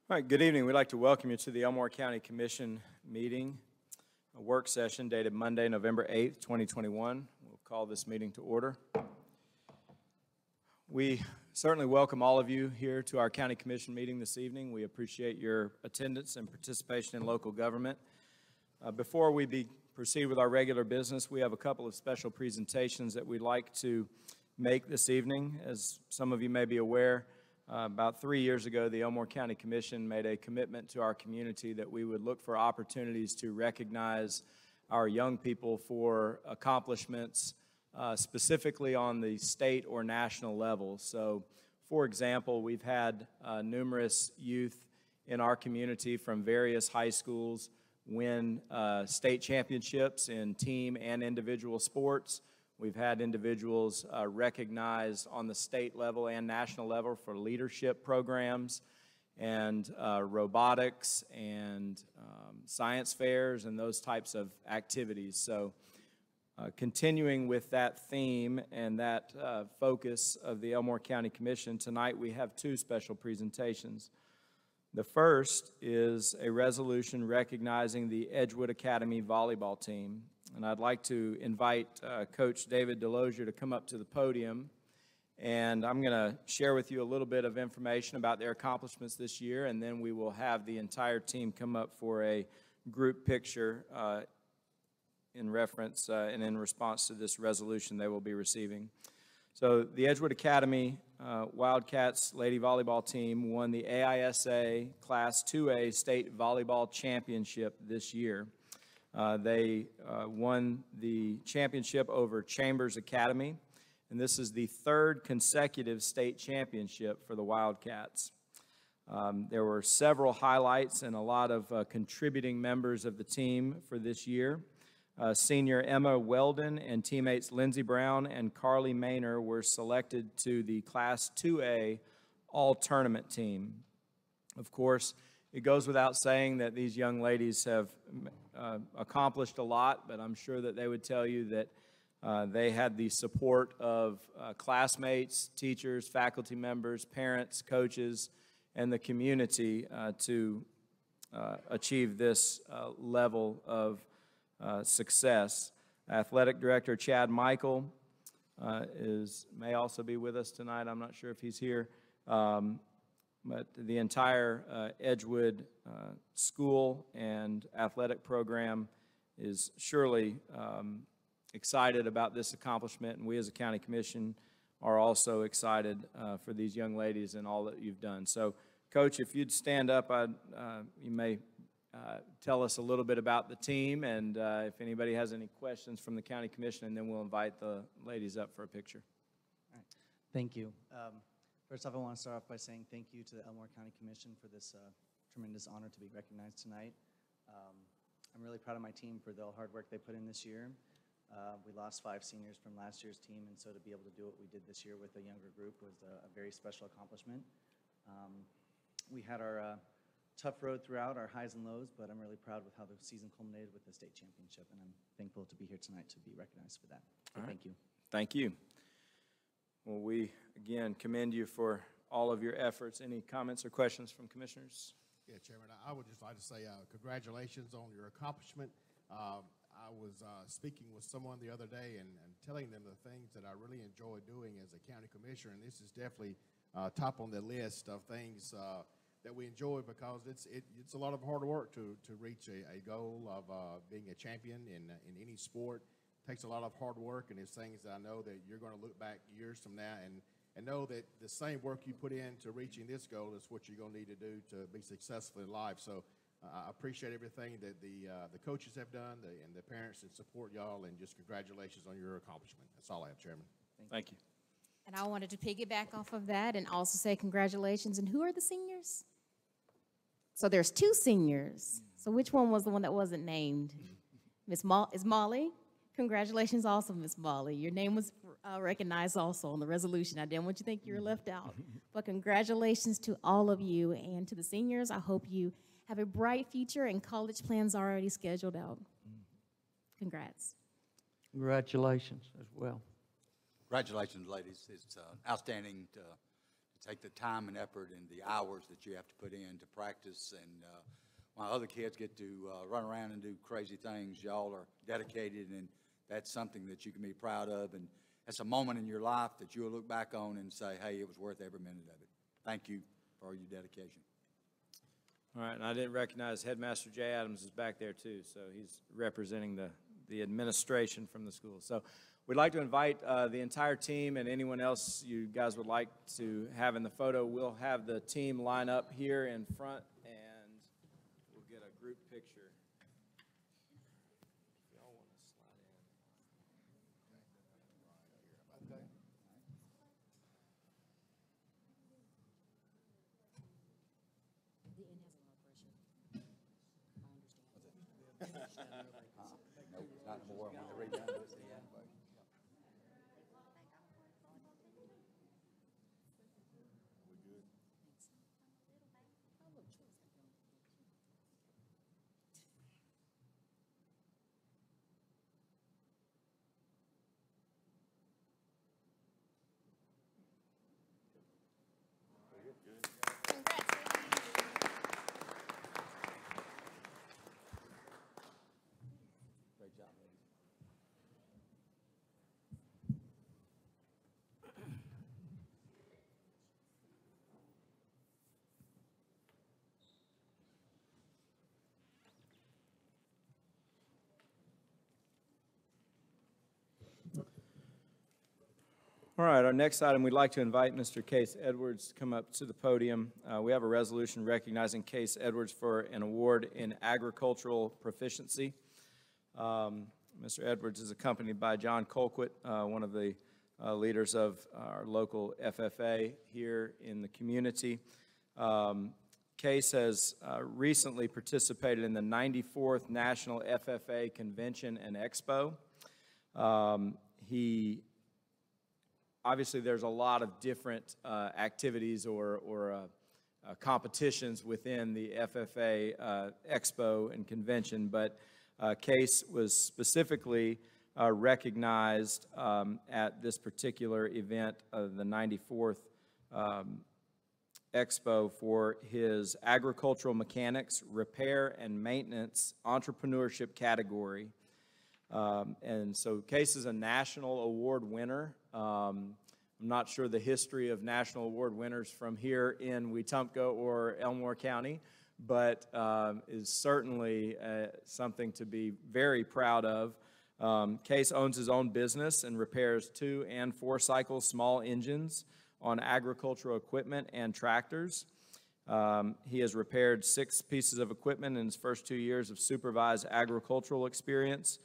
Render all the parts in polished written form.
All right, good evening. We'd like to welcome you to the Elmore County Commission meeting, a work session dated Monday, November 8th, 2021. We'll call this meeting to order. We certainly welcome all of you here to our County Commission meeting this evening. We appreciate your attendance and participation in local government. Before we proceed with our regular business, we have a couple of special presentations that we'd like to make this evening. As some of you may be aware, about 3 years ago, the Elmore County Commission made a commitment to our community that we would look for opportunities to recognize our young people for accomplishments, specifically on the state or national level. So, for example, we've had numerous youth in our community from various high schools win state championships in team and individual sports. We've had individuals recognized on the state level and national level for leadership programs and robotics and science fairs and those types of activities. So continuing with that theme and that focus of the Elmore County Commission, tonight we have two special presentations. The first is a resolution recognizing the Edgewood Academy volleyball team. And I'd like to invite Coach David Delosier to come up to the podium. And I'm going to share with you a little bit of information about their accomplishments this year, and then we will have the entire team come up for a group picture in reference and in response to this resolution they will be receiving. So the Edgewood Academy Wildcats Lady Volleyball team won the AISA Class 2A State Volleyball Championship this year. They won the championship over Chambers Academy, and this is the third consecutive state championship for the Wildcats. There were several highlights and a lot of contributing members of the team for this year. Senior Emma Weldon and teammates Lindsey Brown and Carly Maynor were selected to the Class 2A All-Tournament team. Of course, it goes without saying that these young ladies have accomplished a lot, but I'm sure that they would tell you that they had the support of classmates, teachers, faculty members, parents, coaches, and the community to achieve this level of success. Athletic Director Chad Michael may also be with us tonight. I'm not sure if he's here. But the entire Edgewood school and athletic program is surely excited about this accomplishment, and we as a county commission are also excited for these young ladies and all that you've done. So, Coach, if you'd stand up, you may tell us a little bit about the team, and if anybody has any questions from the county commission, and then we'll invite the ladies up for a picture. All right. Thank you. First off, I want to start off by saying thank you to the Elmore County Commission for this tremendous honor to be recognized tonight. I'm really proud of my team for the hard work they put in this year. We lost 5 seniors from last year's team, and so to be able to do what we did this year with a younger group was a very special accomplishment. We had our tough road throughout, our highs and lows, but I'm really proud with how the season culminated with the state championship, and I'm thankful to be here tonight to be recognized for that. So thank you. Thank you. Well, we, again, commend you for all of your efforts. Any comments or questions from commissioners? Yeah, Chairman, I would just like to say congratulations on your accomplishment. I was speaking with someone the other day and telling them the things that I really enjoy doing as a county commissioner, and this is definitely top on the list of things that we enjoy because it's a lot of hard work to reach a goal of being a champion in any sport. Takes a lot of hard work, and it's things that I know that you're going to look back years from now and know that the same work you put into reaching this goal is what you're going to need to do to be successful in life. So I appreciate everything that the coaches have done and the parents that support y'all, and just congratulations on your accomplishment. That's all I have, Chairman. Thank you. And I wanted to piggyback off of that and also say congratulations. And who are the seniors? So there's 2 seniors. So which one was the one that wasn't named? Is Molly? Congratulations also, Ms. Molly. Your name was recognized also on the resolution. I didn't want you to think you were left out. But congratulations to all of you and to the seniors. I hope you have a bright future and college plans already scheduled out. Congrats. Congratulations as well. Congratulations, ladies. It's outstanding to to take the time and effort and the hours that you have to put in to practice. And while other kids get to run around and do crazy things, y'all are dedicated, and that's something that you can be proud of. And that's a moment in your life that you'll look back on and say, hey, it was worth every minute of it. Thank you for your dedication. All right, and I didn't recognize Headmaster Jay Adams is back there too, so he's representing the administration from the school. So we'd like to invite the entire team and anyone else you guys would like to have in the photo. We'll have the team line up here in front, and we'll get a group picture. If y'all want to slide in. No, it's not more. When they read down to it, see that? Great job, ladies. All right, our next item, we'd like to invite Mr. Case Edwards to come up to the podium. We have a resolution recognizing Case Edwards for an award in agricultural proficiency. Mr. Edwards is accompanied by John Colquitt, one of the leaders of our local FFA here in the community. Case has recently participated in the 94th National FFA Convention and Expo. Obviously, there's a lot of different activities or competitions within the FFA Expo and Convention, but Case was specifically recognized at this particular event of the 94th Expo for his agricultural mechanics, repair, and maintenance entrepreneurship category. And so Case is a national award winner. I'm not sure the history of national award winners from here in Wetumpka or Elmore County, but is certainly something to be very proud of. Case owns his own business and repairs 2- and 4-cycle small engines on agricultural equipment and tractors. He has repaired 6 pieces of equipment in his first 2 years of supervised agricultural experience.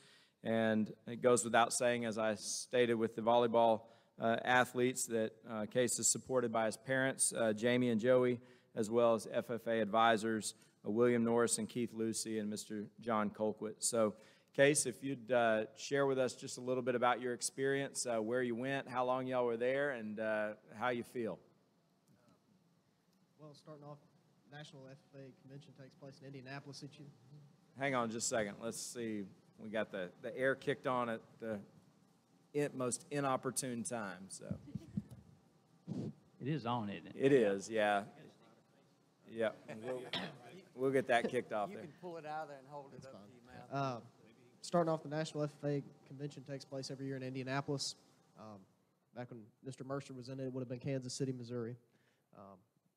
And it goes without saying, as I stated with the volleyball athletes, that Case is supported by his parents, Jamie and Joey, as well as FFA advisors, William Norris and Keith Lucy, and Mr. John Colquitt. So, Case, if you'd share with us just a little bit about your experience, where you went, how long y'all were there, and how you feel. Well, starting off, National FFA Convention takes place in Indianapolis each year. Hang on just a second. Let's see. We got the air kicked on at the most inopportune time. So it is on, isn't it? it is, yeah. Yeah, we'll get that kicked off there. You can pull it out of there and hold it up to your mouth. Starting off, the National FFA Convention takes place every year in Indianapolis. Back when Mr. Mercer was in it, it would have been Kansas City, Missouri.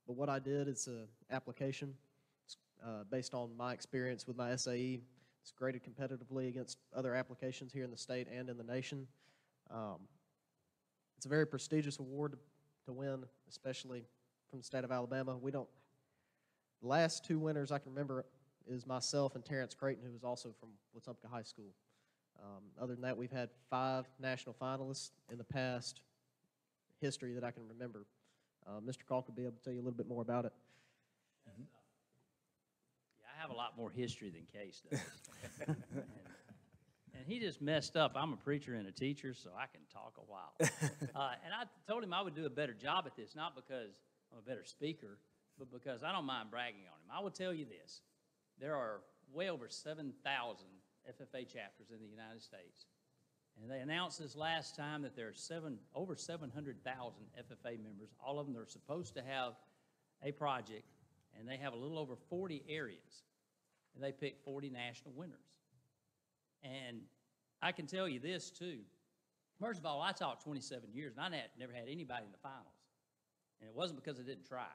But what I did is an application based on my experience with my SAE. It's graded competitively against other applications here in the state and in the nation. It's a very prestigious award to win, especially from the state of Alabama. The last 2 winners I can remember is myself and Terrence Creighton, who is also from Wetumpka High School. Other than that, we've had 5 national finalists in the past history that I can remember. Mr. Calk will be able to tell you a little bit more about it. I have a lot more history than Case does. and he just messed up. I'm a preacher and a teacher, so I can talk a while. And I told him I would do a better job at this, not because I'm a better speaker, but because I don't mind bragging on him. I will tell you this. There are way over 7,000 FFA chapters in the United States. And they announced this last time that there are over 700,000 FFA members. All of them are supposed to have a project, and they have a little over 40 areas. And they picked 40 national winners. And I can tell you this, too. First of all, I taught 27 years, and I never had anybody in the finals. And it wasn't because I didn't try.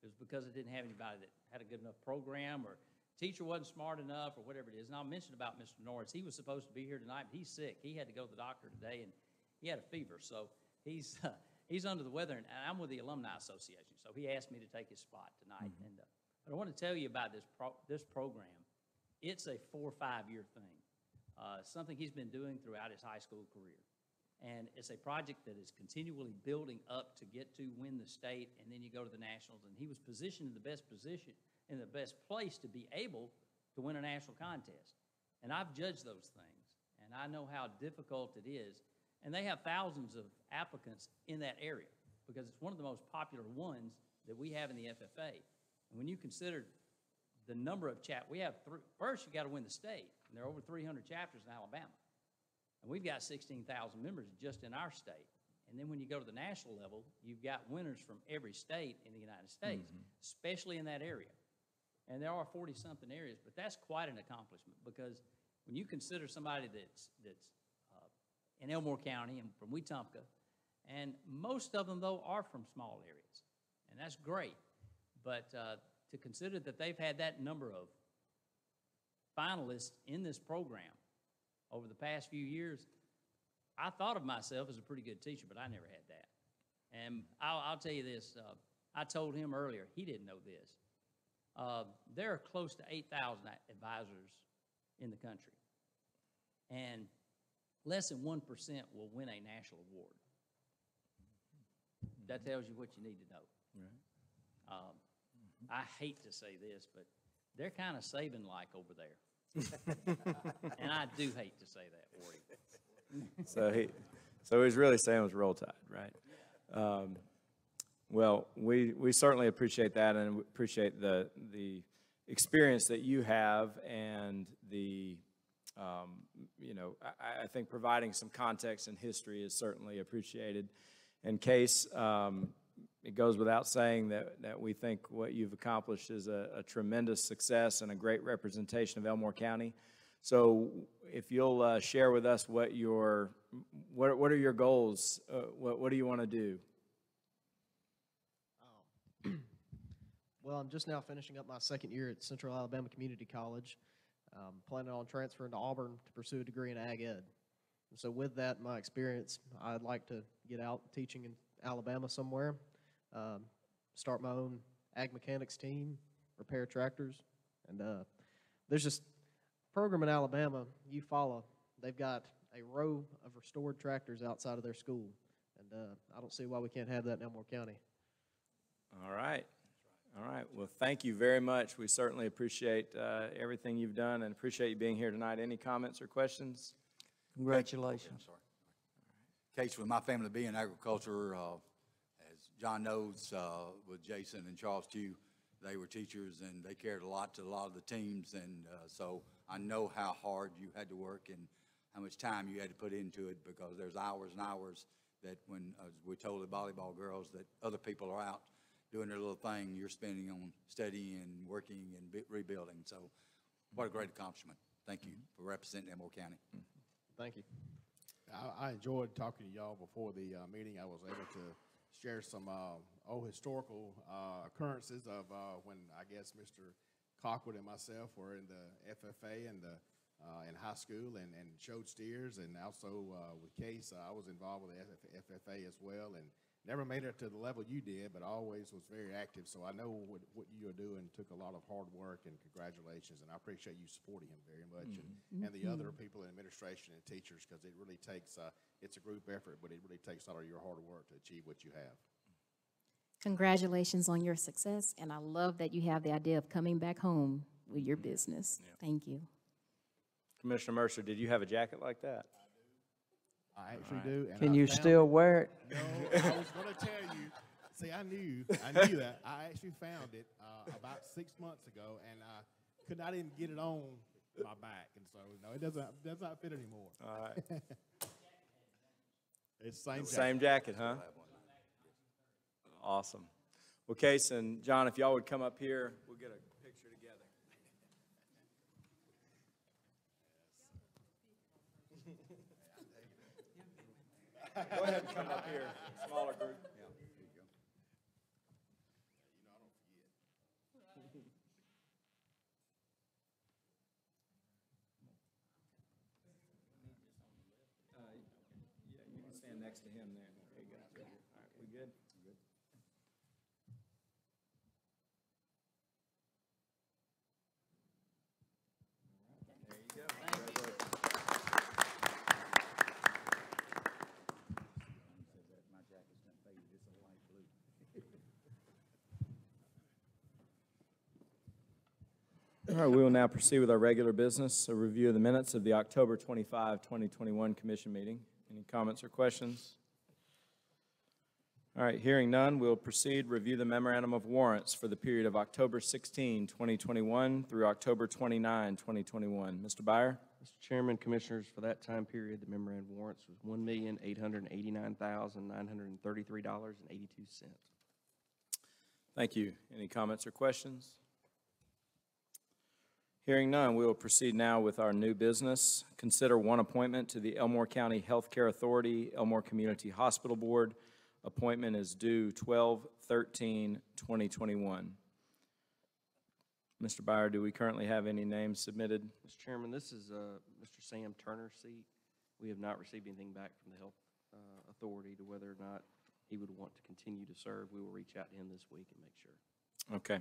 It was because I didn't have anybody that had a good enough program or teacher wasn't smart enough or whatever it is. And I'll mention about Mr. Norris. He was supposed to be here tonight, but he's sick. He had to go to the doctor today, and he had a fever. So he's under the weather, and I'm with the Alumni Association. So he asked me to take his spot tonight. And but I want to tell you about this program. It's a 4 or 5 year thing, something he's been doing throughout his high school career. And it's a project that is continually building up to get to win the state, and then you go to the nationals. And he was positioned in the best position, in the best place to be able to win a national contest. And I've judged those things, and I know how difficult it is. And they have thousands of applicants in that area because it's one of the most popular ones that we have in the FFA. And when you consider the number of chapters, we have first you got to win the state, and there are over 300 chapters in Alabama. And we've got 16,000 members just in our state. And then when you go to the national level, you've got winners from every state in the United States, especially in that area. And there are 40-something areas, but that's quite an accomplishment because when you consider somebody that's in Elmore County and from Wetumpka, and most of them, though, are from small areas, and that's great. But to consider that they've had that number of finalists in this program over the past few years, I thought of myself as a pretty good teacher, but I never had that. And I'll tell you this, I told him earlier, he didn't know this. There are close to 8,000 advisors in the country, and less than 1% will win a national award. That tells you what you need to know. Right. I hate to say this, but they're kind of Saban-like over there. And I do hate to say that, Wardy. So he's really saying it was Roll Tide, right? Well, we certainly appreciate that and appreciate the experience that you have and the, I think providing some context and history is certainly appreciated. In case, it goes without saying that we think what you've accomplished is a tremendous success and a great representation of Elmore County. So if you'll share with us what are your goals? What do you want to do? Well, I'm just now finishing up my second year at Central Alabama Community College. Planning on transferring to Auburn to pursue a degree in Ag Ed. And so with that, my experience, I'd like to get out teaching in Alabama somewhere. Start my own ag mechanics team, repair tractors, and there's just a program in Alabama you follow. They've got a row of restored tractors outside of their school, and I don't see why we can't have that in Elmore County. All right. Well, thank you very much. We certainly appreciate everything you've done and appreciate you being here tonight. Any comments or questions? Congratulations. Sorry. Case with my family being agriculture, as John knows, with Jason and Charles too, they were teachers and they cared a lot to a lot of the teams, and so I know how hard you had to work and how much time you had to put into it, because there's hours and hours that when we told the volleyball girls that other people are out doing their little thing, you're spending on studying and working and rebuilding. So what a great accomplishment. Thank you for representing Elmore County. Thank you. I enjoyed talking to y'all before the meeting. I was able to share some old historical occurrences of when I guess Mr. Cockwood and myself were in the FFA and in high school and showed steers, and also with Case, I was involved with the FFA as well, and never made it to the level you did, but always was very active. So I know what you are doing took a lot of hard work, and congratulations. And I appreciate you supporting him very much, and the other people in administration and teachers, because it really takes, it's a group effort, but it really takes a lot of your hard work to achieve what you have. Congratulations on your success, and I love that you have the idea of coming back home with your business. Yeah. Thank you. Commissioner Mercer, did you have a jacket like that? I actually do. And Can you still wear it? No, I was going to tell you. See, I knew that. I actually found it about 6 months ago, and I could not even get it on my back, and so no, it does not fit anymore. All right. It's same jacket. Same jacket, huh? Awesome. Well, Case and John, if y'all would come up here, we'll get a picture together. Go ahead and come up here, smaller group. Yeah, there you go. Yeah, you can stand next to him there. There you go. All right, we good? Good. There you go. Congratulations. My jacket's not faded, it's a light blue. All right, we will now proceed with our regular business, a review of the minutes of the October 25, 2021 commission meeting. Any comments or questions? All right, hearing none, we'll proceed, review the memorandum of warrants for the period of October 16, 2021 through October 29, 2021. Mr. Byer? Mr. Chairman, Commissioners, for that time period, the memorandum of warrants was $1,889,933.82. Thank you. Any comments or questions? Hearing none, we will proceed now with our new business. Consider one appointment to the Elmore County Healthcare Authority, Elmore Community Hospital Board. Appointment is due 12/13/2021. Mr. Byer, do we currently have any names submitted? Mr. Chairman, this is Mr. Sam Turner's seat. We have not received anything back from the Health Authority to whether or not he would want to continue to serve. We will reach out to him this week and make sure. Okay.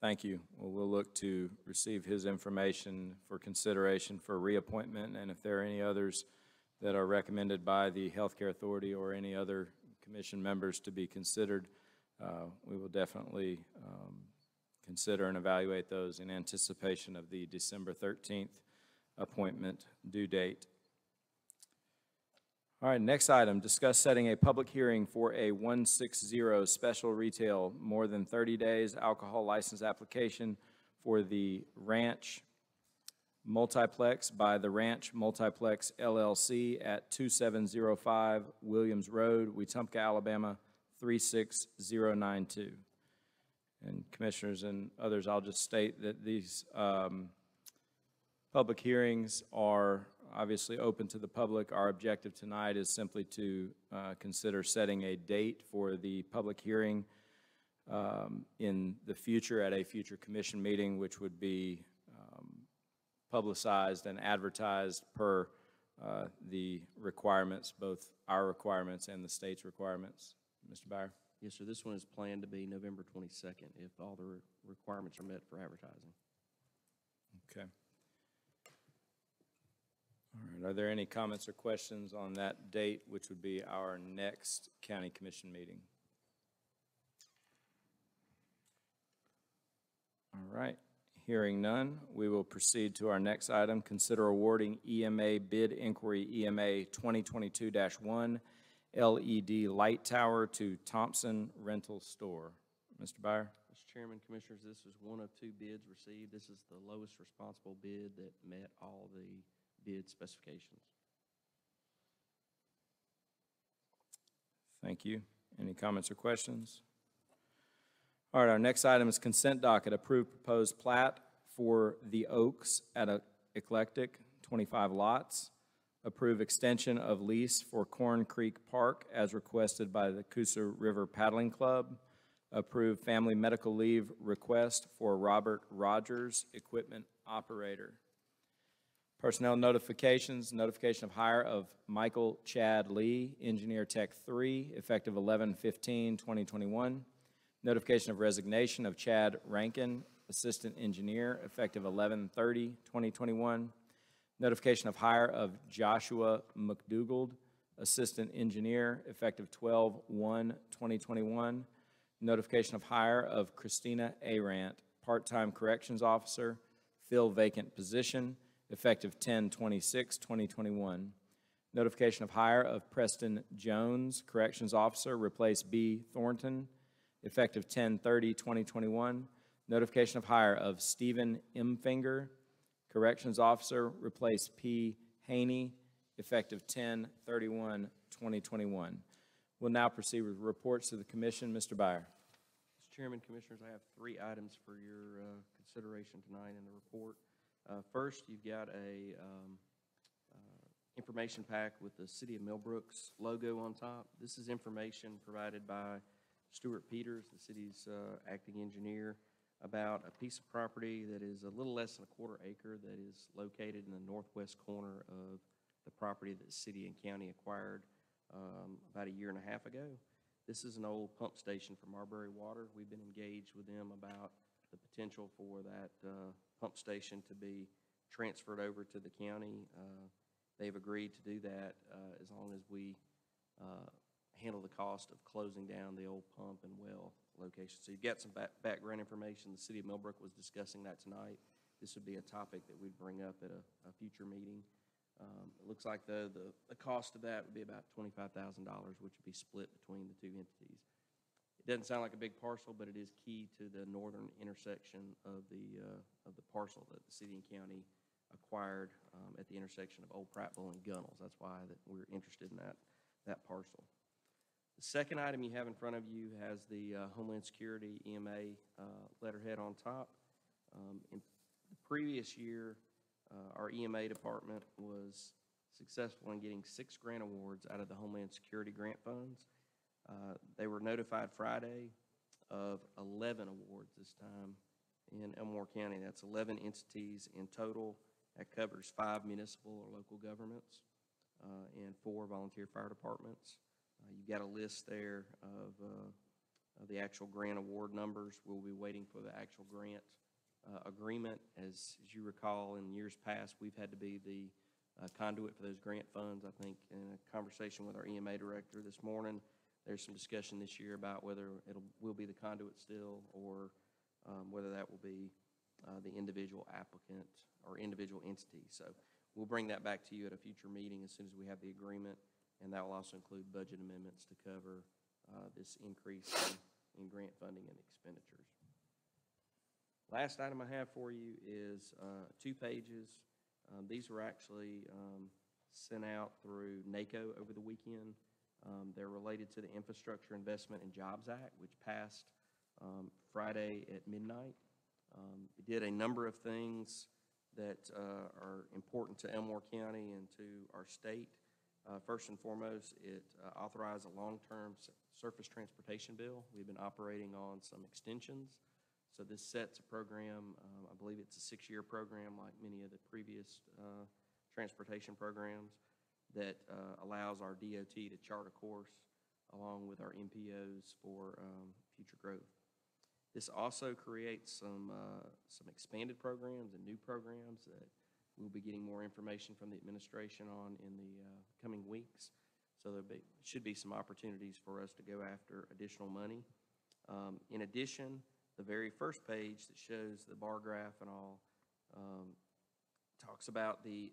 Thank you. Well, we'll look to receive his information for consideration for reappointment, and if there are any others that are recommended by the Healthcare Authority or any other commission members to be considered, we will definitely consider and evaluate those in anticipation of the December 13th appointment due date. All right, next item, discuss setting a public hearing for a 160 special retail more than 30 days alcohol license application for the Ranch Multiplex by the Ranch Multiplex LLC at 2705 Williams Road, Wetumpka, Alabama 36092. And Commissioners and others, I'll just state that these public hearings are obviously open to the public. Our objective tonight is simply to consider setting a date for the public hearing in the future at a future commission meeting, which would be publicized and advertised per the requirements, both our requirements and the state's requirements. Mr. Byer? Yes, sir. This one is planned to be November 22nd if all the requirements are met for advertising. Okay. All right, are there any comments or questions on that date, which would be our next county commission meeting? All right, hearing none, we will proceed to our next item. Consider awarding EMA bid inquiry EMA 2022-1 LED light tower to Thompson Rental Store. Mr. Byer? Mr. Chairman, Commissioners, this was one of two bids received. This is the lowest responsible bid that met all the bid specifications. Thank you. Any comments or questions? All right, our next item is consent docket. Approved proposed plat for the Oaks at Eclectic, 25 lots. Approve extension of lease for Corn Creek Park as requested by the Coosa River Paddling Club. Approve family medical leave request for Robert Rogers, equipment operator. Personnel notifications, notification of hire of Michael Chad Lee, Engineer Tech 3, effective 11/15/2021. Notification of resignation of Chad Rankin, Assistant Engineer, effective 11/30/2021. Notification of hire of Joshua McDougald, Assistant Engineer, effective 12/1/2021. Notification of hire of Christina Arant, Part-Time Corrections Officer, fill vacant position, effective 10/26/2021. Notification of hire of Preston Jones, Corrections Officer, replace B. Thornton, effective 10/30/2021. Notification of hire of Stephen M. Finger, Corrections Officer, replace P. Haney, effective 10/31/2021. We'll now proceed with reports to the commission. Mr. Byer. Mr. Chairman, Commissioners, I have 3 items for your consideration tonight in the report. First, you've got a information pack with the City of Millbrook's logo on top. This is information provided by Stuart Peters, the city's acting engineer, about a piece of property that is a little less than a quarter acre that is located in the northwest corner of the property that the city and county acquired about a year and a half ago. This is an old pump station for Marbury Water. We've been engaged with them about the potential for that pump station to be transferred over to the county. They've agreed to do that as long as we handle the cost of closing down the old pump and well location. So you've got some background information. The City of Millbrook was discussing that tonight. This would be a topic that we'd bring up at a future meeting. It looks like the cost of that would be about $25,000, which would be split between the 2 entities. It doesn't sound like a big parcel, but it is key to the northern intersection of the parcel that the city and county acquired at the intersection of Old Prattville and Gunnels. That's why that we're interested in that parcel. The second item you have in front of you has the Homeland Security EMA letterhead on top. In the previous year, our EMA department was successful in getting 6 grant awards out of the Homeland Security grant funds. They were notified Friday of 11 awards this time in Elmore County. That's 11 entities in total. That covers 5 municipal or local governments and 4 volunteer fire departments. You've got a list there of the actual grant award numbers. We'll be waiting for the actual grant agreement. As you recall, in years past, we've had to be the conduit for those grant funds. I think in a conversation with our EMA director this morning, there's some discussion this year about whether we'll be the conduit still or whether that will be the individual applicant or individual entity. So we'll bring that back to you at a future meeting as soon as we have the agreement, and that will also include budget amendments to cover this increase in grant funding and expenditures. Last item I have for you is 2 pages. These were actually sent out through NACO over the weekend. They're related to the Infrastructure Investment and Jobs Act, which passed Friday at midnight. It did a number of things that are important to Elmore County and to our state. First and foremost, it authorized a long-term surface transportation bill. We've been operating on some extensions. So this sets a program, I believe it's a 6-year program like many of the previous transportation programs, that allows our DOT to chart a course along with our MPOs for future growth. This also creates some expanded programs and new programs that we'll be getting more information from the administration on in the coming weeks. So there should be some opportunities for us to go after additional money. In addition, the very first page that shows the bar graph and all talks about the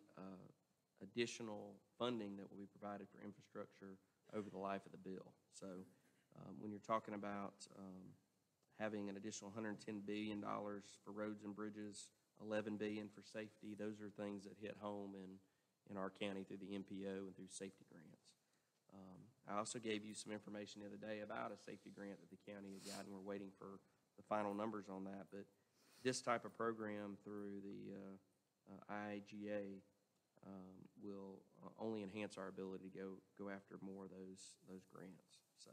additional funding that will be provided for infrastructure over the life of the bill. So when you're talking about having an additional $110 billion for roads and bridges, $11 billion for safety, those are things that hit home in our county through the MPO and through safety grants. I also gave you some information the other day about a safety grant that the county had gotten. We're waiting for the final numbers on that, but this type of program through the IIGA will only enhance our ability to go after more of those grants. So,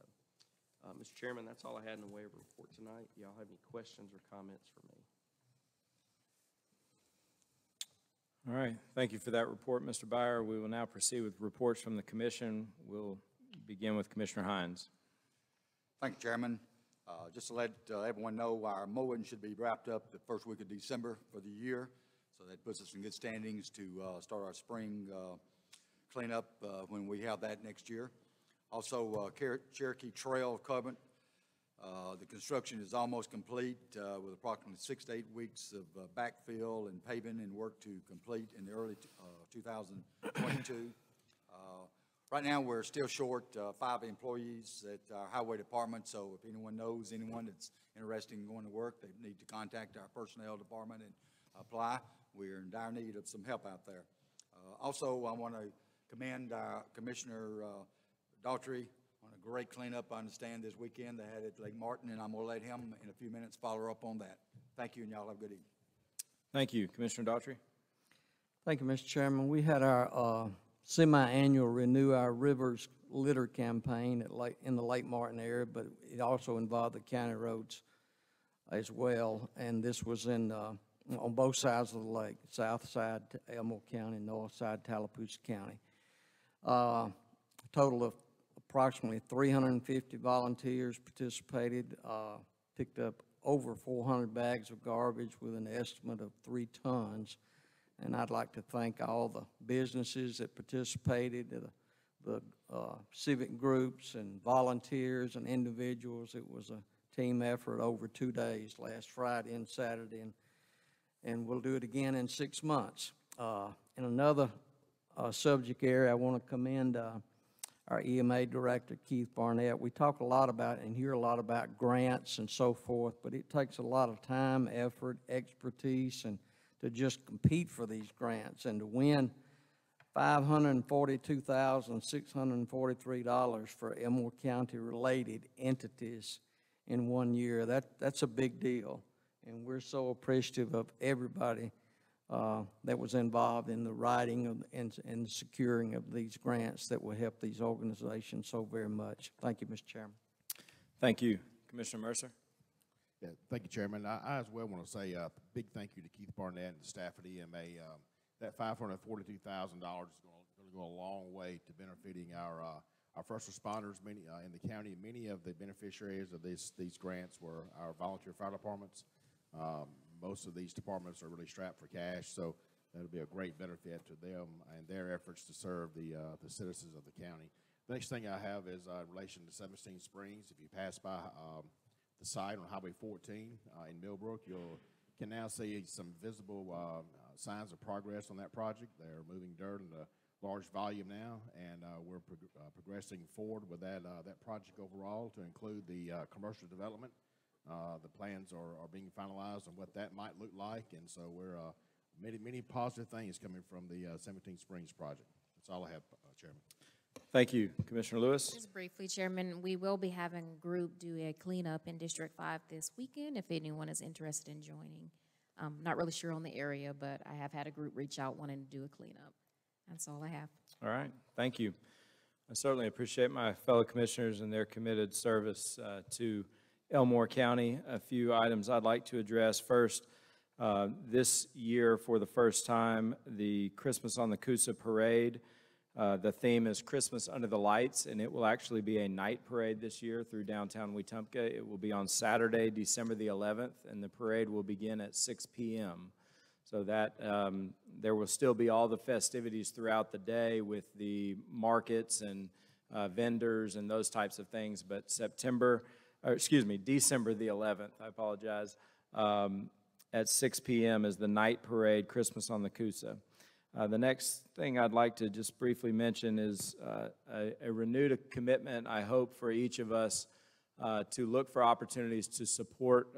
Mr. Chairman, that's all I had in the way of a report tonight. Y'all have any questions or comments for me? All right. Thank you for that report, Mr. Byer. We will now proceed with reports from the commission. We'll begin with Commissioner Hines. Thank you, Chairman. Just to let everyone know, our mowing should be wrapped up the first week of December for the year. So that puts us in good standings to start our spring cleanup when we have that next year. Also, Cherokee Trail Covenant, the construction is almost complete with approximately 6 to 8 weeks of backfill and paving and work to complete in the early 2022. Right now, we're still short 5 employees at our highway department, so if anyone knows anyone that's interested in going to work, they need to contact our personnel department and apply. We're in dire need of some help out there. Also, I want to commend Commissioner Daughtry on a great cleanup, I understand, this weekend they had at Lake Martin, and I'm going to let him in a few minutes follow up on that. Thank you, and y'all have a good evening. Thank you. Commissioner Daughtry? Thank you, Mr. Chairman. We had our semi-annual Renew Our Rivers litter campaign in the Lake Martin area, but it also involved the county roads as well. And this was on both sides of the lake, south side Elmore County, north side Tallapoosa County. A total of approximately 350 volunteers participated, picked up over 400 bags of garbage with an estimate of 3 tons. And I'd like to thank all the businesses that participated, the civic groups and volunteers and individuals. It was a team effort over 2 days, last Friday and Saturday, and we'll do it again in 6 months. In another subject area, I want to commend our EMA director, Keith Barnett. We talk a lot about and hear a lot about grants and so forth, but it takes a lot of time, effort, expertise, and to just compete for these grants and to win $542,643 for Elmore County-related entities in 1 year. That's a big deal, and we're so appreciative of everybody that was involved in the writing and securing of these grants that will help these organizations so very much. Thank you, Mr. Chairman. Thank you. Commissioner Mercer? Yeah, thank you, Chairman. I as well want to say a big thank you to Keith Barnett and the staff at EMA. That $542,000 is going to go a long way to benefiting our first responders in the county. Many of the beneficiaries of these grants were our volunteer fire departments. Most of these departments are really strapped for cash, so that'll be a great benefit to them and their efforts to serve the citizens of the county. The next thing I have is in relation to 17 Springs. If you pass by the site on Highway 14 in Millbrook, you can now see some visible signs of progress on that project. They're moving dirt in a large volume now, and we're progressing forward with that project overall to include the commercial development. The plans are being finalized on what that might look like, and so we're many positive things coming from the 17 Springs project. That's all I have, Chairman. Thank you. Commissioner Lewis? Just briefly, Chairman, we will be having a group do a cleanup in District 5 this weekend if anyone is interested in joining. I'm not really sure on the area, but I have had a group reach out wanting to do a cleanup. That's all I have. All right. Thank you. I certainly appreciate my fellow commissioners and their committed service to Elmore County. A few items I'd like to address. First, this year, for the first time, the Christmas on the Coosa parade. The theme is Christmas Under the Lights, and it will actually be a night parade this year through downtown Wetumpka. It will be on Saturday, December the 11th, and the parade will begin at 6 p.m. So that there will still be all the festivities throughout the day with the markets and vendors and those types of things. But December the 11th, I apologize, at 6 p.m. is the night parade, Christmas on the Coosa. The next thing I'd like to just briefly mention is a renewed commitment, I hope, for each of us to look for opportunities to support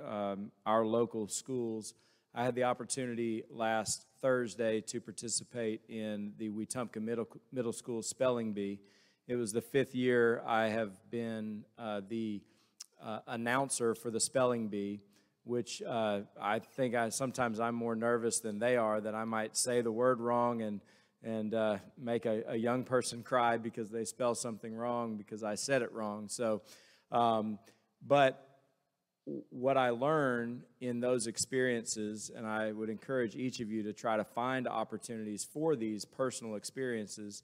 our local schools. I had the opportunity last Thursday to participate in the Wetumpka Middle School Spelling Bee. It was the 5th year I have been the announcer for the Spelling Bee, which I think sometimes I'm more nervous than they are that I might say the word wrong and make a young person cry because they spell something wrong because I said it wrong. So, but what I learned in those experiences, and I would encourage each of you to try to find opportunities for these personal experiences,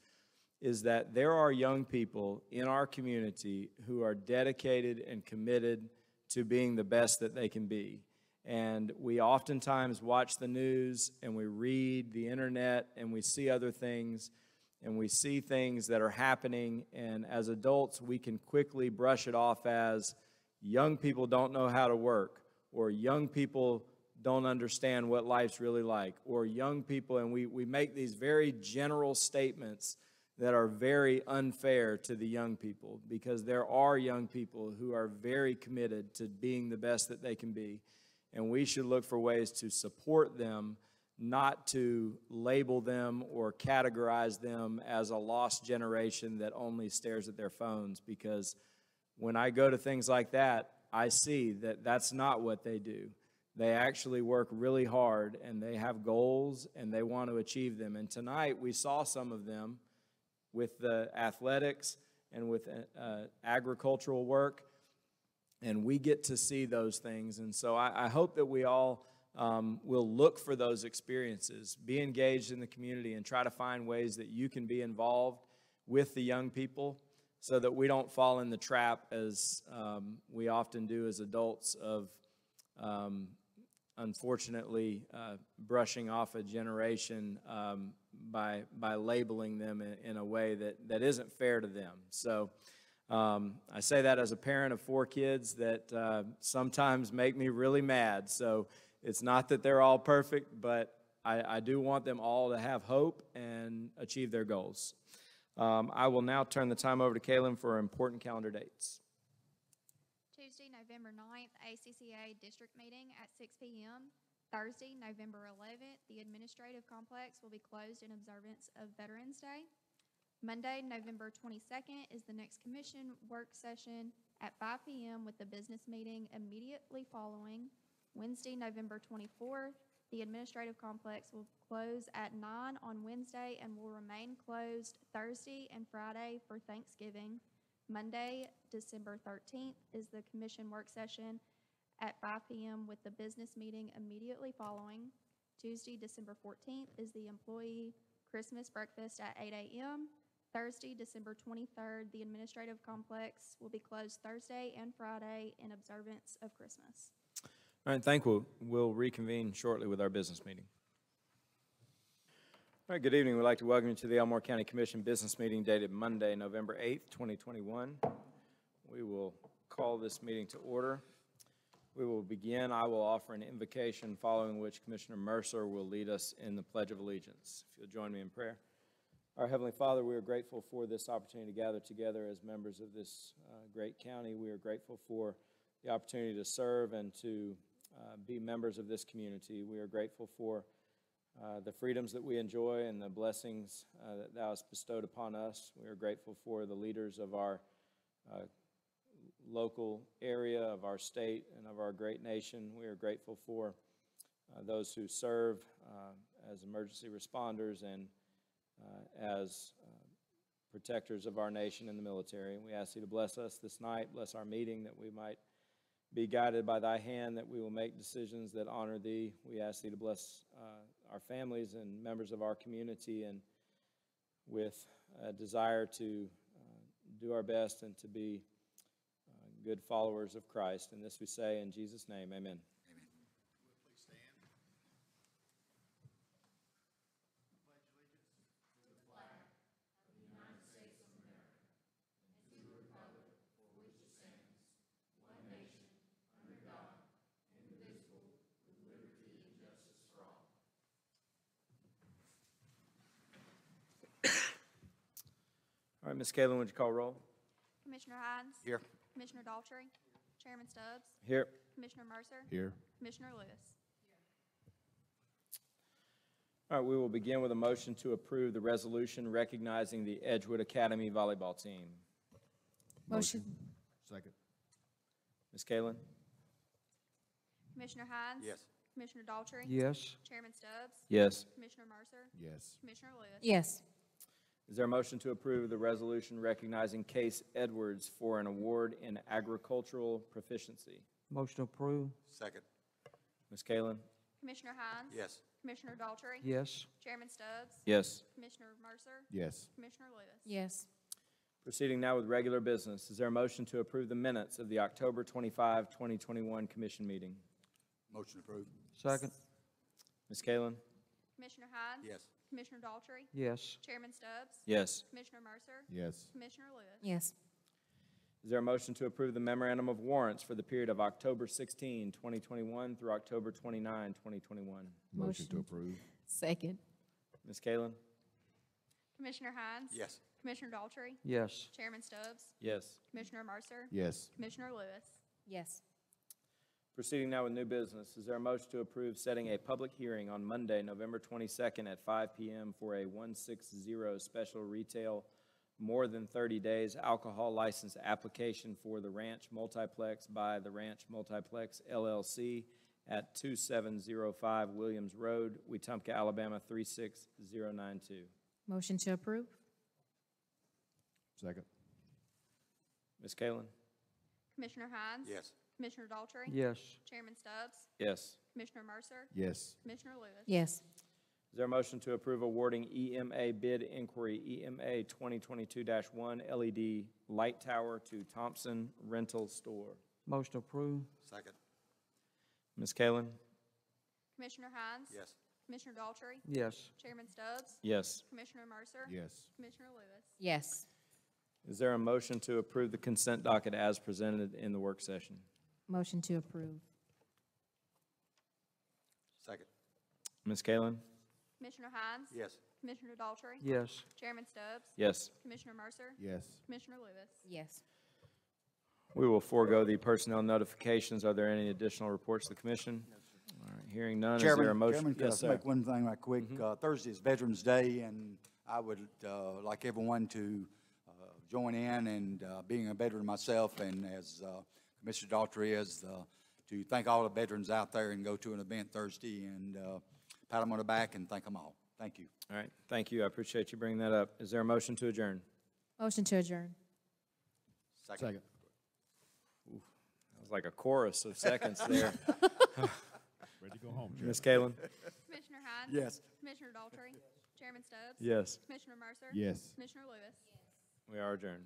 is that there are young people in our community who are dedicated and committed to being the best that they can be. And we oftentimes watch the news and we read the internet and we see other things and we see things that are happening, and as adults we can quickly brush it off as young people don't know how to work, or young people don't understand what life's really like, or young people, and we make these very general statements that are very unfair to the young people, because there are young people who are very committed to being the best that they can be. And we should look for ways to support them, not to label them or categorize them as a lost generation that only stares at their phones, because when I go to things like that, I see that that's not what they do. They actually work really hard, and they have goals, and they want to achieve them. And tonight we saw some of them with the athletics and with agricultural work, and we get to see those things. And so I hope that we all will look for those experiences, be engaged in the community, and try to find ways that you can be involved with the young people so that we don't fall in the trap, as we often do as adults, of unfortunately brushing off a generation by labeling them in a way that isn't fair to them. So I say that as a parent of 4 kids that sometimes make me really mad. So it's not that they're all perfect, but I do want them all to have hope and achieve their goals. I will now turn the time over to Kaylin for important calendar dates. Tuesday, November 9th, ACCA District Meeting at 6 p.m. Thursday, November 11th, the Administrative Complex will be closed in observance of Veterans Day. Monday, November 22nd is the next Commission work session at 5 p.m. with the business meeting immediately following. Wednesday, November 24th, the Administrative Complex will close at 9 on Wednesday and will remain closed Thursday and Friday for Thanksgiving. Monday, December 13th is the Commission work session at 5 p.m. with the business meeting immediately following. Tuesday, December 14th is the Employee Christmas breakfast at 8 a.m. Thursday, December 23rd, the Administrative Complex will be closed Thursday and Friday in observance of Christmas. All right, thank you. We'll reconvene shortly with our business meeting. All right, good evening. We'd like to welcome you to the Elmore County Commission business meeting dated Monday, November 8th, 2021. We will call this meeting to order. We will begin. I will offer an invocation, following which Commissioner Mercer will lead us in the Pledge of Allegiance. If you'll join me in prayer. Our Heavenly Father, we are grateful for this opportunity to gather together as members of this great county. We are grateful for the opportunity to serve and to be members of this community. We are grateful for the freedoms that we enjoy and the blessings that Thou hast bestowed upon us. We are grateful for the leaders of our local area, of our state, and of our great nation. We are grateful for those who serve as emergency responders and as protectors of our nation in the military. We ask Thee to bless us this night, bless our meeting, that we might be guided by Thy hand, that we will make decisions that honor Thee. We ask Thee to bless our families and members of our community, and with a desire to do our best and to be good followers of Christ. And this we say in Jesus' name, amen. All right, Ms. Kaylin, would you call roll? Commissioner Hines? Here. Commissioner Daltrey? Chairman Stubbs? Here. Commissioner Mercer? Here. Commissioner Lewis? All right, we will begin with a motion to approve the resolution recognizing the Edgewood Academy volleyball team. Motion. Second. Ms. Kaylin? Commissioner Hines? Yes. Commissioner Daltrey? Yes. Chairman Stubbs? Yes. Commissioner Mercer? Yes. Commissioner Lewis? Yes. Is there a motion to approve the resolution recognizing Case Edwards for an award in agricultural proficiency? Motion approved. Second. Ms. Kaylin? Commissioner Hines? Yes. Commissioner Daltrey? Yes. Chairman Stubbs? Yes. Commissioner Mercer? Yes. Commissioner Lewis? Yes. Proceeding now with regular business. Is there a motion to approve the minutes of the October 25, 2021 commission meeting? Motion approved. Second. Ms. Kaylin? Commissioner Hines? Yes. Commissioner Daltrey? Yes. Chairman Stubbs? Yes. Commissioner Mercer? Yes. Commissioner Lewis? Yes. Is there a motion to approve the memorandum of warrants for the period of October 16, 2021 through October 29, 2021? Motion to approve. Second. Ms. Kaylin? Commissioner Hines? Yes. Commissioner Daltrey? Yes. Chairman Stubbs? Yes. Commissioner Mercer? Yes. Commissioner Lewis? Yes. Proceeding now with new business, is there a motion to approve setting a public hearing on Monday, November 22nd at 5 p.m. for a 160 special retail more than 30 days alcohol license application for the Ranch Multiplex by the Ranch Multiplex LLC at 2705 Williams Road, Wetumpka, Alabama 36092. Motion to approve? Second. Ms. Kalen? Commissioner Hines? Yes. Commissioner Daltrey? Yes. Chairman Stubbs? Yes. Commissioner Mercer? Yes. Commissioner Lewis? Yes. Is there a motion to approve awarding EMA bid inquiry EMA 2022-1 LED light tower to Thompson Rental Store? Motion approved. Second. Ms. Kalen? Commissioner Hines? Yes. Commissioner Daltrey? Yes. Chairman Stubbs? Yes. Commissioner Mercer? Yes. Commissioner Lewis? Yes. Is there a motion to approve the consent docket as presented in the work session? Motion to approve? Second. Ms. Kalen? Commissioner Hines? Yes. Commissioner Daltrey? Yes. Chairman Stubbs? Yes. Commissioner Mercer? Yes. Commissioner Lewis? Yes. We will forego the personnel notifications. Are there any additional reports to the commission? All right, hearing none, is there a motion? Chairman, could I Yes, sir. make one thing right quick? Thursday is Veterans Day, and I would like everyone to join in and being a veteran myself, and as Commissioner Daughtry is, to thank all the veterans out there and go to an event Thursday and pat them on the back and thank them all. Thank you. All right, thank you. I appreciate you bringing that up. Is there a motion to adjourn? Motion to adjourn? Second. That was like a chorus of seconds there. Ready to go home, Chairman. Ms. Kalen? Commissioner Hines? Yes. Commissioner Daltrey? Chairman Stubbs? Yes. Commissioner Mercer? Yes. Commissioner Lewis? We are adjourned.